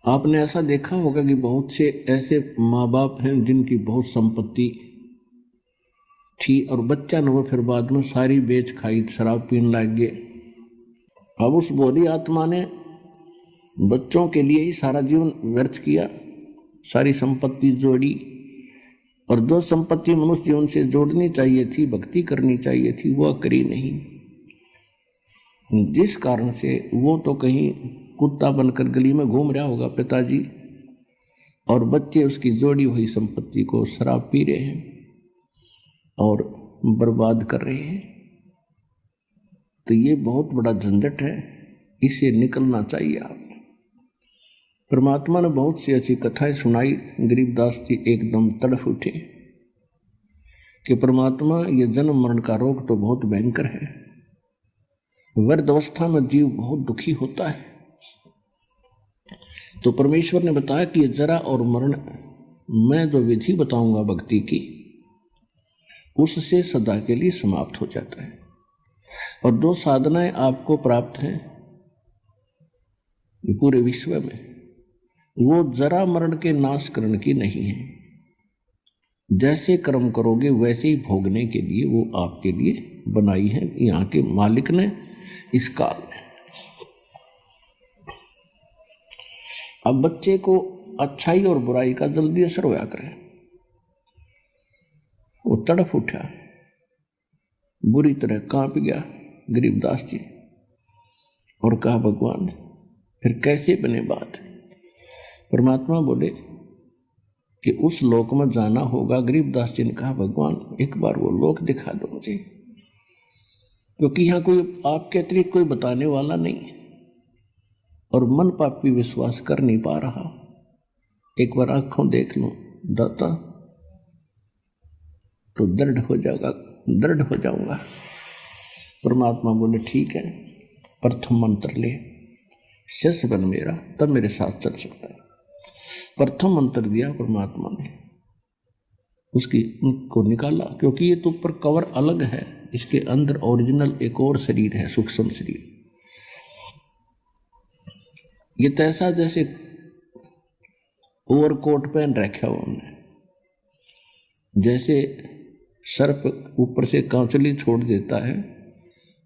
आपने ऐसा देखा होगा कि बहुत से ऐसे माँ बाप हैं जिनकी बहुत संपत्ति थी और बच्चा न वो फिर बाद में सारी बेच खाई, शराब पीने लग गए। अब उस बोधी आत्मा ने बच्चों के लिए ही सारा जीवन व्यर्थ किया, सारी संपत्ति जोड़ी, और जो संपत्ति मनुष्य जीवन से जोड़नी चाहिए थी, भक्ति करनी चाहिए थी, वो करी नहीं। जिस कारण से वो तो कहीं कुत्ता बनकर गली में घूम रहा होगा पिताजी, और बच्चे उसकी जोड़ी हुई संपत्ति को शराब पी रहे हैं और बर्बाद कर रहे हैं। तो ये बहुत बड़ा झंझट है, इससे निकलना चाहिए आप। परमात्मा ने बहुत सी ऐसी कथाएं सुनाई, गरीबदास जी एकदम तड़फ उठे कि परमात्मा ये जन्म मरण का रोग तो बहुत भयंकर है। वृद्ध अवस्था में जीव बहुत दुखी होता है। तो परमेश्वर ने बताया कि ये जरा और मरण मैं जो विधि बताऊंगा भक्ति की, उससे सदा के लिए समाप्त हो जाता है। और दो साधनाएं आपको प्राप्त हैं पूरे विश्व में, वो जरा मरण के नाश करने की नहीं है। जैसे कर्म करोगे वैसे ही भोगने के लिए वो आपके लिए बनाई है यहाँ के मालिक ने इस काल में। अब बच्चे को अच्छाई और बुराई का जल्दी असर होया करे। वो तड़फ उठा, बुरी तरह कांप गया गरीबदास जी, और कहा भगवान फिर कैसे बने बात। परमात्मा बोले कि उस लोक में जाना होगा। गरीबदास जी ने कहा भगवान एक बार वो लोक दिखा दो मुझे, क्योंकि यहाँ कोई आपके अतिरिक्त कोई बताने वाला नहीं, और मन पापी विश्वास कर नहीं पा रहा। एक बार आंखों देख लो दाता तो दृढ़ हो जाऊंगा। परमात्मा बोले ठीक है, प्रथम मंत्र ले, शिष्य बन मेरा, तब मेरे साथ चल सकता है। प्रथम मंत्र दिया परमात्मा ने, उसकी उनको निकाला, क्योंकि ये तो ऊपर कवर अलग है, इसके अंदर ओरिजिनल एक और शरीर है, सूक्ष्म शरीर। ये तो ऐसा जैसे ओवरकोट पहन रखा हो हमने, जैसे सर्प ऊपर से कांचली छोड़ देता है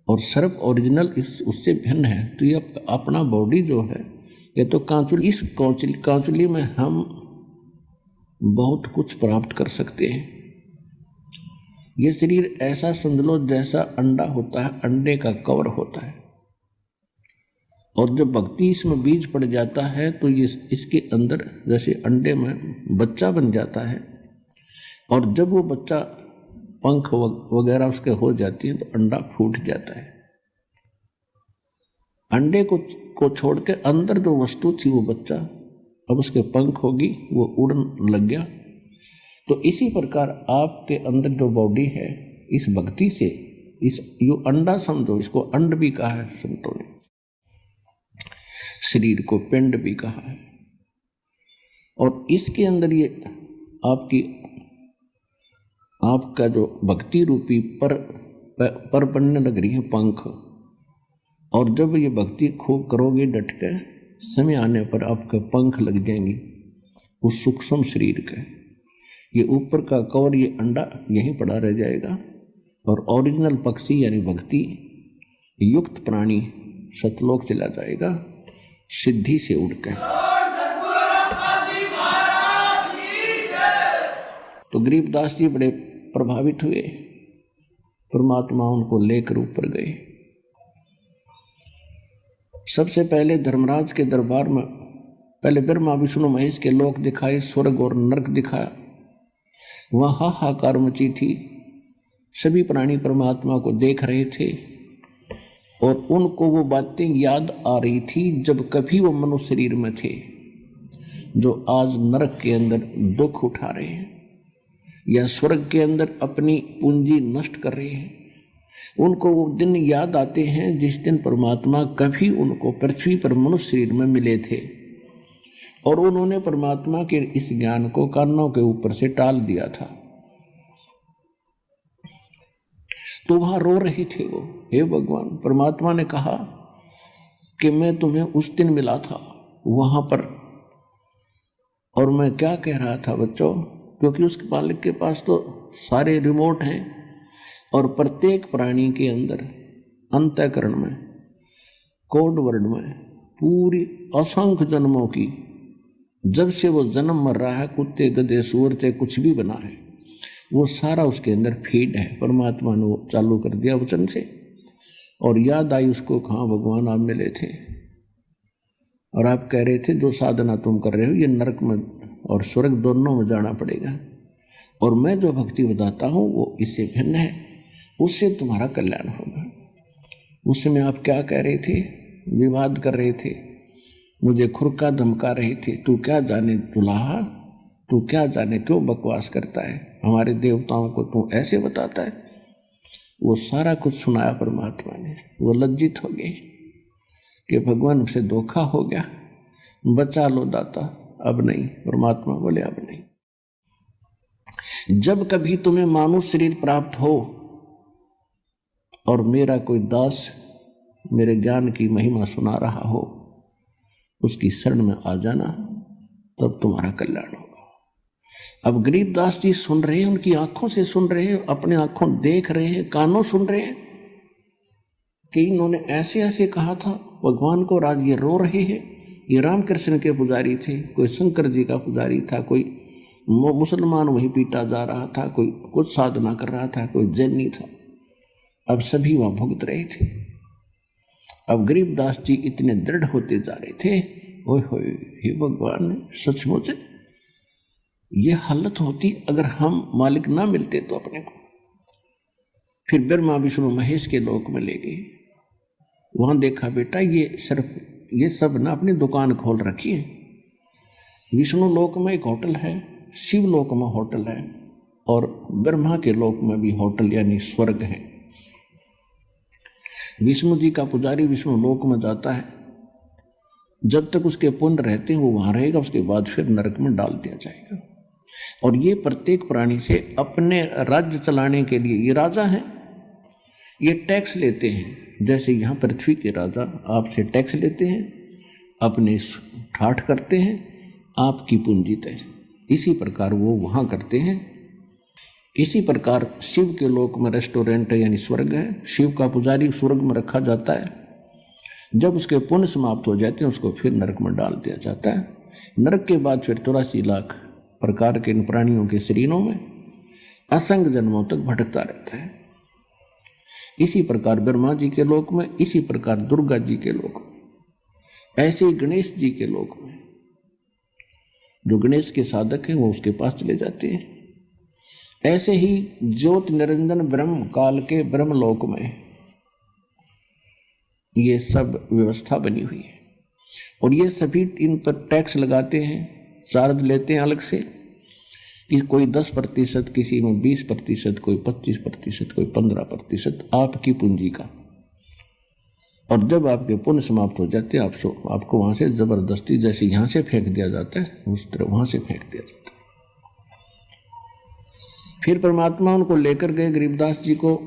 और सर्प ओरिजिनल उससे भिन्न है। तो ये अपना बॉडी जो है ये तो कांचुली, इस कांचुली में हम बहुत कुछ प्राप्त कर सकते हैं। ये शरीर ऐसा समझ लो जैसा अंडा होता है, अंडे का कवर होता है, और जब भक्ति इसमें बीज पड़ जाता है तो ये इसके अंदर जैसे अंडे में बच्चा बन जाता है, और जब वो बच्चा पंख वगैरह उसके हो जाती है तो अंडा फूट जाता है। अंडे को छोड़ के अंदर जो वस्तु थी वो बच्चा, अब उसके पंख होगी, वो उड़न लग गया। तो इसी प्रकार आपके अंदर जो बॉडी है, इस भक्ति से इस यो अंडा समझो, इसको अंड भी कहा है संतों ने, शरीर को पिंड भी कहा है। और इसके अंदर ये आपका जो भक्ति रूपी पर बनने लग रही है पंख, और जब ये भक्ति खूब करोगे डट के, समय आने पर आपके पंख लग जाएंगे उस सूक्ष्म शरीर के। ये ऊपर का कवर, ये अंडा यहीं पड़ा रह जाएगा, और ओरिजिनल पक्षी यानी भक्ति युक्त प्राणी सतलोक चला जाएगा सिद्धि से उड़कर। तो गरीबदास जी बड़े प्रभावित हुए, परमात्मा उनको लेकर ऊपर गए। सबसे पहले धर्मराज के दरबार में पहले ब्रह्मा विष्णु महेश के लोक दिखाए, स्वर्ग और नरक दिखाया। वहाँ हाहाकार मची थी, सभी प्राणी परमात्मा को देख रहे थे, और उनको वो बातें याद आ रही थी जब कभी वो मनुष्य शरीर में थे, जो आज नरक के अंदर दुख उठा रहे हैं या स्वर्ग के अंदर अपनी पूंजी नष्ट कर रहे हैं। उनको वो दिन याद आते हैं जिस दिन परमात्मा कभी उनको पृथ्वी पर मनुष्य शरीर में मिले थे, और उन्होंने परमात्मा के इस ज्ञान को कानों के ऊपर से टाल दिया था। तो वहां रो रहे थे वो, हे भगवान। परमात्मा ने कहा कि मैं तुम्हें उस दिन मिला था, वहां पर और मैं क्या कह रहा था बच्चों, क्योंकि उसके मालिक के पास तो सारे रिमोट हैं और प्रत्येक प्राणी के अंदर अंतःकरण में, कोड वर्ड में पूरी असंख्य जन्मों की, जब से वो जन्म मर रहा है, कुत्ते गधे सूअर से कुछ भी बना है, वो सारा उसके अंदर फीड है। परमात्मा ने वो चालू कर दिया वचन से। और याद आई उसको, कहाँ भगवान आप मिले थे और आप कह रहे थे जो साधना तुम कर रहे हो ये नरक में और स्वर्ग दोनों में जाना पड़ेगा, और मैं जो भक्ति बताता हूँ वो इससे भिन्न है, उससे तुम्हारा कल्याण होगा। उस समय आप क्या कह रहे थे, विवाद कर रहे थे, मुझे खुरका धमका रहे थे, तू क्या जाने दुल्हा, तू क्या जाने क्यों बकवास करता है, हमारे देवताओं को तू ऐसे बताता है। वो सारा कुछ सुनाया परमात्मा ने। वो लज्जित हो गए कि भगवान से धोखा हो गया, बचा लो दाता, अब नहीं। परमात्मा बोले अब नहीं। जब कभी तुम्हें मानव शरीर प्राप्त हो और मेरा कोई दास मेरे ज्ञान की महिमा सुना रहा हो, उसकी शरण में आ जाना, तब तुम्हारा कल्याण होगा। अब गरीबदास जी सुन रहे हैं, उनकी आंखों से सुन रहे हैं, अपने आंखों देख रहे हैं, कानों सुन रहे हैं कि इन्होंने ऐसे ऐसे कहा था भगवान को, और आज ये रो रहे हैं। ये रामकृष्ण के पुजारी थे, कोई शंकर जी का पुजारी था, कोई मुसलमान वहीं पीटा जा रहा था, कोई कुछ साधना कर रहा था, कोई जैनी था। अब सभी वहां भुगत रहे थे। अब गरीबदास जी इतने दृढ़ होते जा रहे थे, ओए होए हे भगवान, सचमुच ये हालत होती अगर हम मालिक ना मिलते तो अपने को। फिर ब्रह्मा विष्णु महेश के लोक में ले गए। वहां देखा बेटा ये सब ना अपनी दुकान खोल रखी है। विष्णु लोक में एक होटल है, शिव लोक में होटल है, और ब्रह्मा के लोक में भी होटल यानी स्वर्ग है। विष्णु जी का पुजारी विष्णु लोक में जाता है, जब तक उसके पुण्य रहते हैं वो वहां रहेगा, उसके बाद फिर नरक में डाल दिया जाएगा। और ये प्रत्येक प्राणी से अपने राज्य चलाने के लिए, ये राजा हैं, ये टैक्स लेते हैं। जैसे यहाँ पृथ्वी के राजा आपसे टैक्स लेते हैं, अपने ठाठ करते हैं, आपकी पूंजी तय, इसी प्रकार वो वहाँ करते हैं। इसी प्रकार शिव के लोक में रेस्टोरेंट है यानी स्वर्ग है, शिव का पुजारी स्वर्ग में रखा जाता है। जब उसके पुण्य समाप्त हो जाते हैं उसको फिर नरक में डाल दिया जाता है। नरक के बाद फिर 84 लाख प्रकार के इन प्राणियों के शरीरों में असंख्य जन्मों तक भटकता रहता है। इसी प्रकार ब्रह्मा जी के लोक में, इसी प्रकार दुर्गा जी के लोक में, ऐसे ही गणेश जी के लोक में जो गणेश के साधक हैं वो उसके पास चले जाते हैं। ऐसे ही ज्योत निरंजन ब्रह्म काल के ब्रह्मलोक में ये सब व्यवस्था बनी हुई है। और ये सभी इन पर टैक्स लगाते हैं, चार्ज लेते हैं अलग से, कि कोई 10%, किसी में 20%, कोई 25%, कोई 15% आपकी पूंजी का। और जब आपके पुण्य समाप्त हो जाते हैं आपको वहां से जबरदस्ती, जैसे यहां से फेंक दिया जाता है उस तरह वहां से फेंक दिया जाता है। फिर परमात्मा उनको लेकर गए गरीबदास जी को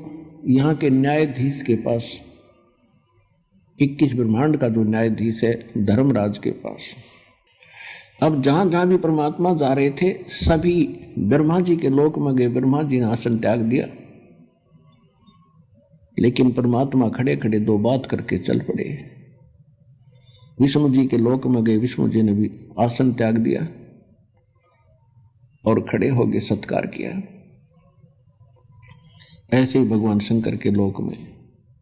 यहाँ के न्यायाधीश के पास, 21 ब्रह्मांड का जो न्यायाधीश है धर्मराज के पास। अब जहां जहां भी परमात्मा जा रहे थे सभी ब्रह्मा जी के लोक में गए। ब्रह्मा जी ने आसन त्याग दिया, लेकिन परमात्मा खड़े खड़े 2 बात करके चल पड़े। विष्णु जी के लोक में गए, विष्णु जी ने भी आसन त्याग दिया और खड़े होकर सत्कार किया। ऐसे ही भगवान शंकर के लोक में